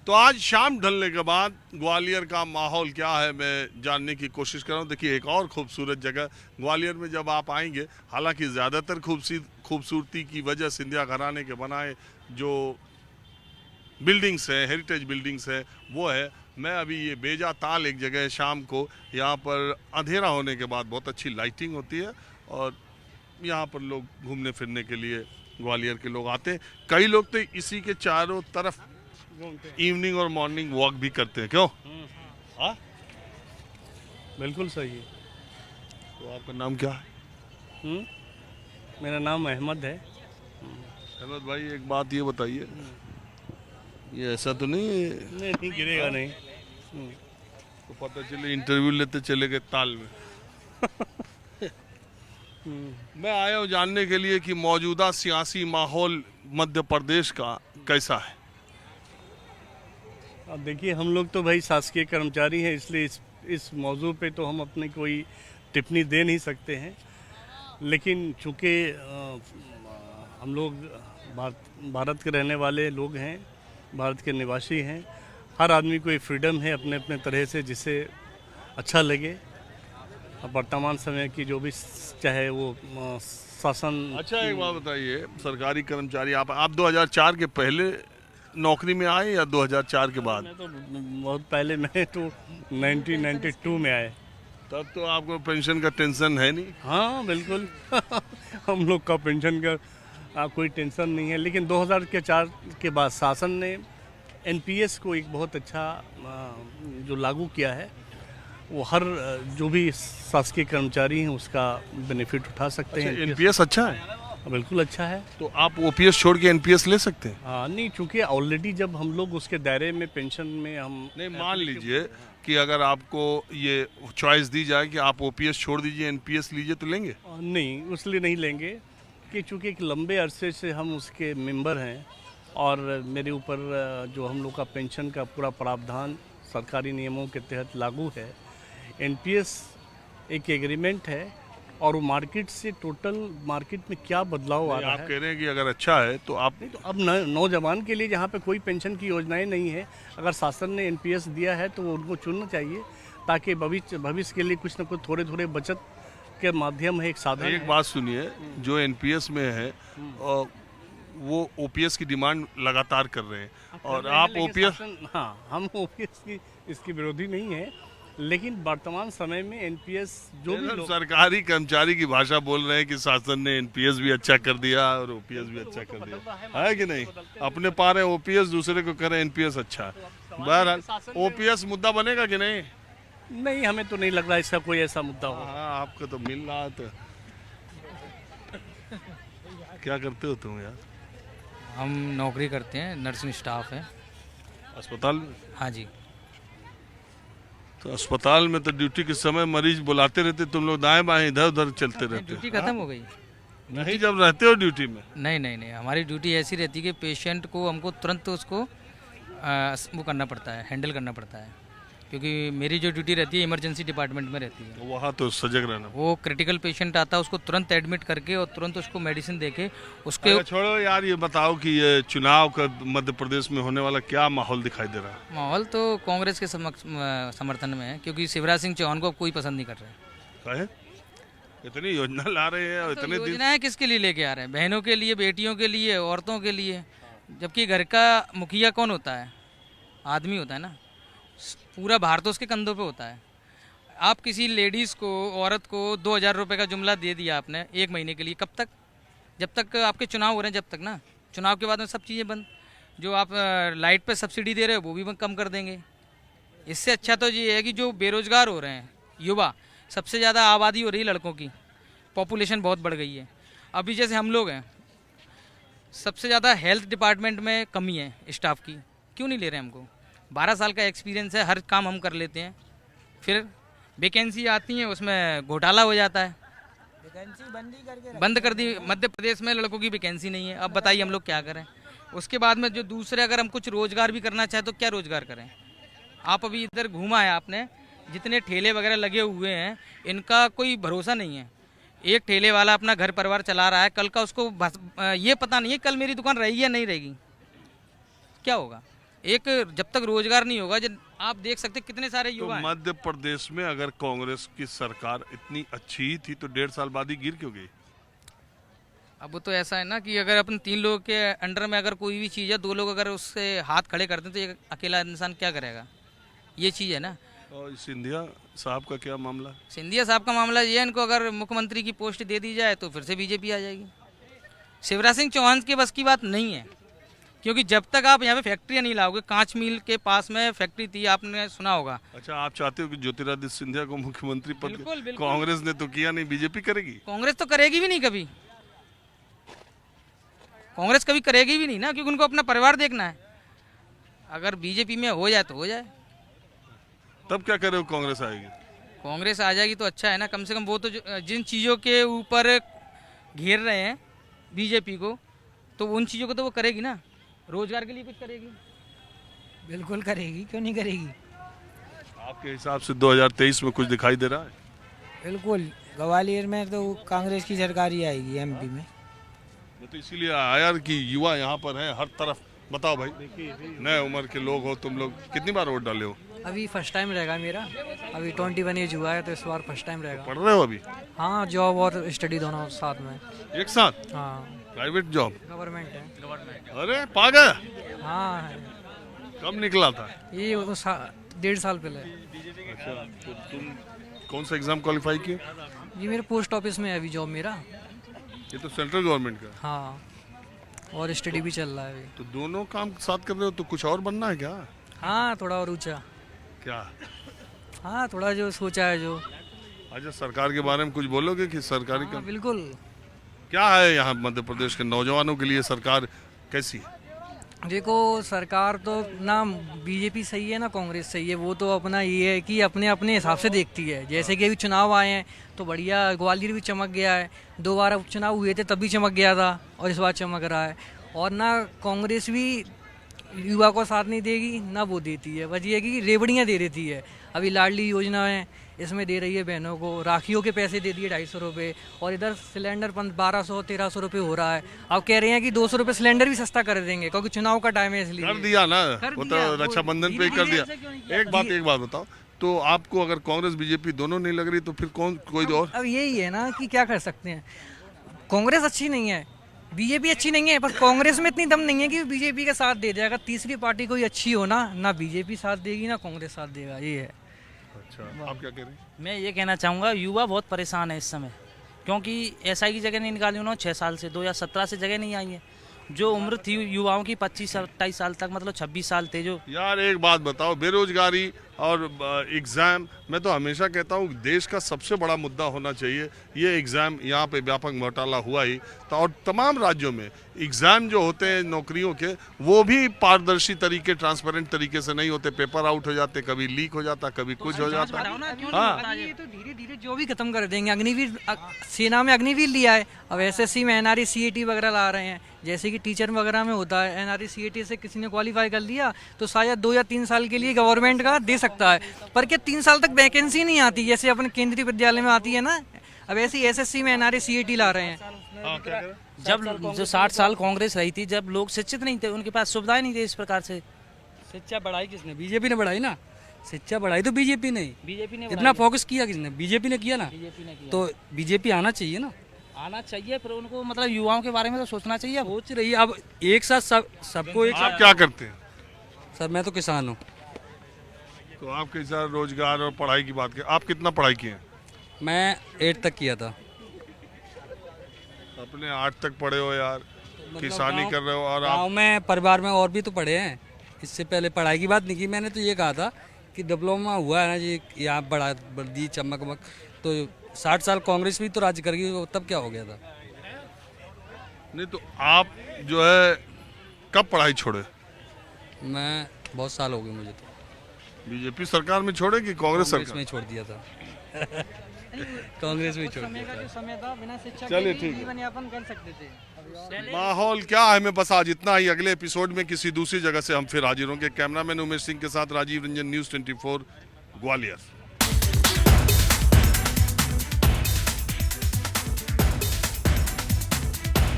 तो आज शाम ढलने के बाद ग्वालियर का माहौल क्या है मैं जानने की कोशिश कर रहा हूँ। देखिए एक और खूबसूरत जगह ग्वालियर में जब आप आएंगे, हालांकि ज़्यादातर खूबसूरती की वजह सिंधिया घराने के बनाए जो बिल्डिंग्स हैं, हेरिटेज बिल्डिंग्स हैं, वो है। मैं अभी ये बेजा ताल एक जगह है, शाम को यहाँ पर अंधेरा होने के बाद बहुत अच्छी लाइटिंग होती है और यहाँ पर लोग घूमने फिरने के लिए ग्वालियर के लोग आते हैं। कई लोग तो इसी के चारों तरफ इवनिंग और मॉर्निंग वॉक भी करते हैं। क्यों? हाँ, बिल्कुल सही है। तो आपका नाम क्या है? मेरा नाम अहमद है। अहमद भाई, एक बात ये बताइए, ये ऐसा तो नहीं है नहीं नहीं, गिरेगा नहीं। तो पता चले इंटरव्यू लेते चले गए ताल में? मैं आया हूँ जानने के लिए कि मौजूदा सियासी माहौल मध्य प्रदेश का कैसा है। अब देखिए, हम लोग तो भाई शासकीय कर्मचारी हैं, इसलिए इस मौजू पे तो हम अपनी कोई टिप्पणी दे नहीं सकते हैं। लेकिन चूँकि हम लोग भारत के रहने वाले लोग हैं, भारत के निवासी हैं, हर आदमी को ये फ्रीडम है अपने अपने तरह से जिसे अच्छा लगे। अब वर्तमान समय की जो भी चाहे वो शासन। अच्छा, एक बात बताइए, सरकारी कर्मचारी आप 2004 के पहले नौकरी में आए या 2004 के बाद? मैं तो बहुत पहले, मैं तो 1992 में आए। तब तो आपको पेंशन का टेंशन है नहीं? हाँ बिल्कुल। हम लोग का पेंशन का कोई टेंशन नहीं है। लेकिन 2004 के बाद शासन ने एनपीएस को एक बहुत अच्छा जो लागू किया है, वो हर जो भी शासकीय कर्मचारी हैं उसका बेनिफिट उठा सकते हैं। एनपीएस अच्छा है? बिल्कुल अच्छा है। तो आप ओपीएस छोड़ के एनपीएस ले सकते हैं? हाँ नहीं, चूंकि ऑलरेडी जब हम लोग उसके दायरे में पेंशन में हम नहीं, मान लीजिए कि अगर आपको ये चॉइस दी जाए कि आप ओपीएस छोड़ दीजिए एनपीएस लीजिए, तो लेंगे? नहीं, उसलिए नहीं लेंगे कि चूंकि एक लंबे अरसे से हम उसके मेंबर हैं और मेरे ऊपर जो हम लोग का पेंशन का पूरा प्रावधान सरकारी नियमों के तहत लागू है। एनपीएस एक एग्रीमेंट है और वो मार्केट से टोटल मार्केट में क्या बदलाव आ रहा आप है। कह रहे हैं कि अगर अच्छा है तो आप नहीं तो अब नौजवान के लिए जहाँ पे कोई पेंशन की योजनाएं नहीं है, अगर शासन ने एनपीएस दिया है तो उनको चुनना चाहिए, ताकि भविष्य के लिए कुछ ना कुछ थोड़े थोड़े बचत के माध्यम है, एक साधन एक है। बात सुनिए, जो एनपीएस में है वो ओपीएस की डिमांड लगातार कर रहे हैं और आप ओपीएस। हाँ, हम ओपीएस की इसकी विरोधी नहीं है, लेकिन वर्तमान समय में एनपीएस जो भी लोग सरकारी कर्मचारी की भाषा बोल रहे हैं कि शासन ने एनपीएस भी अच्छा कर दिया और ओपीएस भी अच्छा कर दिया, है कि नहीं? अपने पा रहे ओपीएस, दूसरे को कह रहे हैं एनपीएस अच्छा है। बहरहाल ओपीएस मुद्दा बनेगा कि नहीं? नहीं, हमें तो नहीं लग रहा इसका कोई ऐसा मुद्दा हो। हाँ, आपको तो मिल रहा है। तो क्या करते हो तुम यार? हम नौकरी करते हैं, नर्सिंग स्टाफ है अस्पताल में? हाँ जी। तो अस्पताल में तो ड्यूटी के समय मरीज बुलाते रहते, तुम लोग दाएं बाएं इधर उधर चलते रहते ड्यूटी खत्म हो गई? नहीं, जब रहते हो ड्यूटी में? नहीं नहीं नहीं, हमारी ड्यूटी ऐसी रहती है कि पेशेंट को हमको तुरंत उसको वो करना पड़ता है, हैंडल करना पड़ता है, क्योंकि मेरी जो ड्यूटी रहती है इमरजेंसी डिपार्टमेंट में रहती है। तो वहाँ तो सजग रहना। वो क्रिटिकल पेशेंट आता है, उसको तुरंत एडमिट करके और तुरंत उसको मेडिसिन देके उसके। अरे छोड़ो यार, ये बताओ कि ये चुनाव का मध्य प्रदेश में होने वाला क्या माहौल दिखाई दे रहा है? माहौल तो कांग्रेस के समर्थन में है, क्योंकि शिवराज सिंह चौहान को कोई पसंद नहीं कर रहे हैं। इतनी योजना ला रहे हैं और इतने दिन योजनाएं किसके लिए लेके आ रहे हैं? बहनों के लिए, बेटियों के लिए, औरतों के लिए। जबकि घर का मुखिया कौन होता है? आदमी होता है ना। पूरा भार तो उसके कंधों पे होता है। आप किसी लेडीज़ को, औरत को 2000 रुपये का जुमला दे दिया आपने 1 महीने के लिए, कब तक? जब तक आपके चुनाव हो रहे हैं, जब तक ना। चुनाव के बाद में सब चीज़ें बंद। जो आप लाइट पे सब्सिडी दे रहे हो वो भी कम कर देंगे। इससे अच्छा तो ये है कि जो बेरोजगार हो रहे हैं युवा, सबसे ज़्यादा आबादी हो रही है लड़कों की, पॉपुलेशन बहुत बढ़ गई है। अभी जैसे हम लोग हैं, सबसे ज़्यादा हेल्थ डिपार्टमेंट में कमी है स्टाफ की। क्यों नहीं ले रहे हमको? 12 साल का एक्सपीरियंस है, हर काम हम कर लेते हैं। फिर वैकेंसी आती है, उसमें घोटाला हो जाता है। वैकेंसी बंद कर दी। मध्य प्रदेश में लड़कों की वैकेंसी नहीं है। अब बताइए हम लोग क्या करें? उसके बाद में जो दूसरे, अगर हम कुछ रोजगार भी करना चाहें तो क्या रोजगार करें? आप अभी इधर घूमा है आपने, जितने ठेले वगैरह लगे हुए हैं, इनका कोई भरोसा नहीं है। एक ठेले वाला अपना घर परिवार चला रहा है, कल का उसको ये पता नहीं है कल मेरी दुकान रहेगी या नहीं रहेगी, क्या होगा? एक जब तक रोजगार नहीं होगा, जब आप देख सकते कितने सारे तो युवा हैं। मध्य प्रदेश में अगर कांग्रेस की सरकार इतनी अच्छी ही थी तो 1.5 साल बाद ही गिर क्यों गई? अब वो तो ऐसा है ना कि अगर अपन 3 लोगों के अंडर में अगर कोई भी चीज़ है, 2 लोग अगर उससे हाथ खड़े करते हैं तो एक अकेला इंसान क्या करेगा, ये चीज़ है ना। और सिंधिया साहब का क्या मामला? सिंधिया साहब का मामला ये है, इनको अगर मुख्यमंत्री की पोस्ट दे दी जाए तो फिर से बीजेपी आ जाएगी। शिवराज सिंह चौहान के बस की बात नहीं है, क्योंकि जब तक आप यहाँ पे फैक्ट्रियाँ नहीं लाओगे, कांच मिल के पास में फैक्ट्री थी, आपने सुना होगा। अच्छा, आप चाहते हो कि ज्योतिरादित्य सिंधिया को मुख्यमंत्री पद? बिल्कुल, बिल्कुल। कांग्रेस ने तो किया नहीं, बीजेपी करेगी? कांग्रेस तो करेगी भी नहीं कभी, कांग्रेस कभी करेगी भी नहीं ना, क्योंकि उनको अपना परिवार देखना है। अगर बीजेपी में हो जाए तो हो जाए। तब क्या करे हो, कांग्रेस आएगी? कांग्रेस आ जाएगी तो अच्छा है ना, कम से कम वो तो जिन चीज़ों के ऊपर घेर रहे हैं बीजेपी को, तो उन चीज़ों को तो वो करेगी ना, रोजगार के लिए कुछ करेगी। बिल्कुल करेगी, क्यों नहीं करेगी। आपके हिसाब से 2023 में कुछ दिखाई दे रहा है? बिल्कुल, ग्वालियर में तो कांग्रेस की सरकार ही आएगी, एमपी में। मैं तो इसीलिए आया यार कि युवा यहाँ पर है हर तरफ। बताओ भाई, नए उम्र के लोग हो तुम लोग, कितनी बार वोट डाले हो? अभी फर्स्ट टाइम रहेगा मेरा, अभी 21 एज हुआ है तो इस बार फर्स्ट टाइम रहेगा। पढ़ रहे हो अभी? हाँ, जॉब और स्टडी दोनों साथ में। एक साथ? हाँ, प्राइवेट जॉब? गवर्नमेंट है। अरे पागल, हाँ, कब निकला था? ये 1.5 साल पहले। अच्छा, तो तुम कौन सा एग्जाम क्वालिफाई किए? ये मेरे पोस्ट ऑफिस में है अभी जॉब मेरा। ये तो सेंट्रल गवर्नमेंट का। हाँ, और स्टडी भी चल रहा है अभी। तो दोनों काम साथ कर रहे हो, तो कुछ और बनना है क्या? हाँ, थोड़ा और ऊंचा। क्या? हाँ, थोड़ा जो सोचा है जो। अच्छा, सरकार के बारे में कुछ बोलोगे कि सरकारी हाँ, काम बिल्कुल। क्या है यहाँ मध्य प्रदेश के नौजवानों के लिए? सरकार कैसी है? देखो, सरकार तो ना बीजेपी सही है ना कांग्रेस सही है, वो तो अपना ये है कि अपने अपने हिसाब से देखती है। जैसे कि अभी चुनाव आए हैं तो बढ़िया, ग्वालियर भी चमक गया है, 2 बार उपचुनाव हुए थे तब भी चमक गया था और इस बार चमक रहा है। और ना कांग्रेस भी युवा को साथ नहीं देगी ना वो देती है, बस ये है कि रेवड़ियाँ दे देती है। अभी लाडली योजना है, इसमें दे रही है बहनों को, राखियों के पैसे दे दिए 250 रुपये, और इधर सिलेंडर 1200-1300 रुपये हो रहा है। अब कह रहे हैं कि 200 रुपये सिलेंडर भी सस्ता कर देंगे क्योंकि चुनाव का टाइम है इसलिए। कर दिया ना, कर वो दिया, तो वो रक्षाबंधन पे ही कर दिया। एक बात बताओ, तो आपको अगर कांग्रेस बीजेपी दोनों नहीं लग रही तो फिर कौन, कोई और? अब यही है ना कि क्या कर सकते हैं। कांग्रेस अच्छी नहीं है, बीजेपी अच्छी नहीं है, बस कांग्रेस में इतनी दम नहीं है कि बीजेपी का साथ दे जाएगा। तीसरी पार्टी कोई अच्छी हो ना बीजेपी साथ देगी ना कांग्रेस साथ देगा, ये है। अच्छा, आप क्या कह रहे हैं? मैं ये कहना चाहूँगा, युवा बहुत परेशान है इस समय, क्योंकि एसआई की जगह नहीं निकाली उन्होंने 6 साल से, 2017 से जगह नहीं आई है। जो उम्र थी युवाओं की 25-28 साल तक, मतलब 26 साल थे जो। यार एक बात बताओ, बेरोजगारी और एग्जाम, मैं तो हमेशा कहता हूँ देश का सबसे बड़ा मुद्दा होना चाहिए ये एग्जाम। यहाँ पे व्यापक घोटाला हुआ ही तो, और तमाम राज्यों में एग्जाम जो होते हैं नौकरियों के, वो भी पारदर्शी तरीके, ट्रांसपेरेंट तरीके से नहीं होते। पेपर आउट हो जाते, कभी लीक हो जाता, कभी कुछ हो जाता। हाँ, ये तो धीरे धीरे जो भी खत्म कर देंगे। अग्निवीर, सेना में अग्निवीर लिया है, अब एसएससी में एनआरई सीईटी वगैरह ला रहे हैं, जैसे कि टीचर वगैरह में होता है। एनआरई सीईटी से किसी ने क्वालिफाई कर लिया तो शायद 2 या 3 साल के लिए गवर्नमेंट का दे सकता है, पर क्या 3 साल तक वैकेंसी नहीं आती जैसे अपने केंद्रीय विद्यालय में आती है ना। अब ऐसे ही एसएससी में एनआरई सीईटी ला रहे हैं। हाँ, क्या कह रहे हैं? जब जो 60 साल कांग्रेस रही थी, जब लोग शिक्षित नहीं थे, उनके पास सुविधाएं नहीं थी इस प्रकार से। शिक्षा बढ़ाई किसने? बीजेपी ने बढ़ाई ना। शिक्षा बढ़ाई तो बीजेपी ने। बीजेपी ने इतना फोकस किया किसने? बीजेपी ने किया ना। बीजेपी ने किया। तो बीजेपी आना चाहिए ना। आना चाहिए, पर उनको मतलब युवाओं के बारे में तो सोचना चाहिए। अब सोच रही है, अब एक साथ सबको एक आप साथ। क्या करते हैं? सर मैं तो किसान हूँ। तो आपके हिसाब रोजगार और पढ़ाई की बात करें, आप कितना पढ़ाई किए हैं? मैं 8 तक किया था। अपने 8 तक पढ़े हो यार, किसानी गाँव- कर रहे हो, और गाँव आप में परिवार में और भी तो पढ़े हैं। इससे पहले पढ़ाई की बात नहीं की मैंने, तो ये कहा था कि डिप्लोमा हुआ है ना जी, यहाँ बढ़ दी चमक वमक। तो 60 साल कांग्रेस भी तो राज्य कर गई, तब क्या हो गया था? नहीं तो आप जो है कब पढ़ाई छोड़े? मैं बहुत साल हो गए मुझे तो। बीजेपी सरकार में छोड़े कि कांग्रेस कांग्रेस सरकार? में ही छोड़ दिया था। कांग्रेस में ही छोड़ दिया था। जो समय था बिना शिक्षा चलिए, के ठीक भी है। जीवन यापन कर सकते थे। माहौल क्या है, मैं बस आज इतना ही। अगले एपिसोड में किसी दूसरी जगह से हम फिर हाजिर होंगे। कैमरामैन उमेश सिंह के साथ राजीव रंजन, न्यूज़ 24 ग्वालियर।